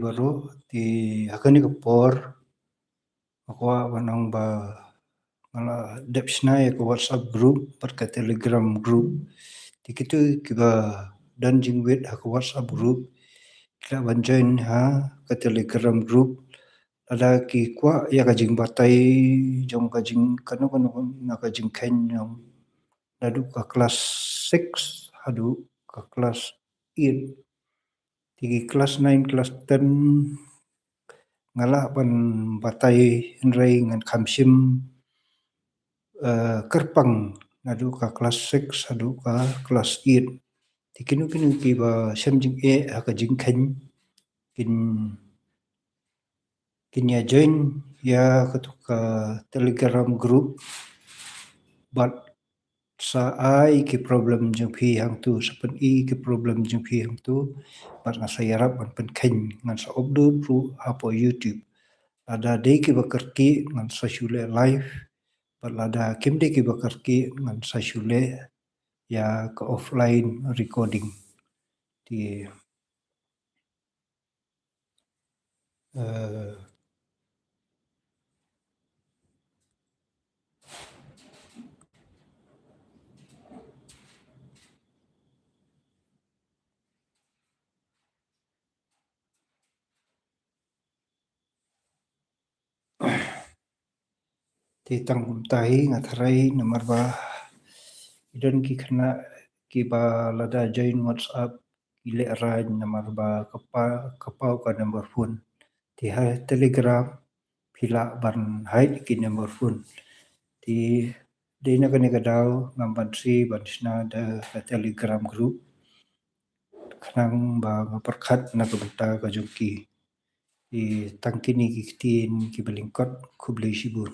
baru ti hakani kapor ako wanang ba ngala depsnai ko WhatsApp group perka Telegram group ti kitu kiba dan jingwit ako WhatsApp group kila ban join ha ka Telegram group ada ki kwa ya ka jing batai jong ka jing kanu na ka jing ken jong adu ka kelas 6 adu ka kelas 8 tigi kelas 9 kelas 10 ngala ban batai nrei ngan khamsim kerpang adu ka kelas 6 adu ka kelas 8 tikinu kinu ki ba sem jing e ka jing khen kin ya join ya ka Telegram group but sa ai ki problem jeng phi hang tu sapen I ki problem jeng phi hang tu bat na sayarap ban pen khen ngan sa upload ru apo YouTube ada dei ki bakarki ngan sa shule live bat lada kim dei ki bakarki ngan sa shule ya ka offline recording ti ti tangkum tahi ngatharai nomor ba idan ki khana ki ba lada join WhatsApp ile rai nomor ba kapau ka nomor phone ti ha Telegram pila ban hai ki nomor phone ti de na kani kadau ngamban si ban sna da Telegram group khnang ba ngaperkhat na kabenta ka jongki ti tangkini ki kitin ki belingkot khublei sibur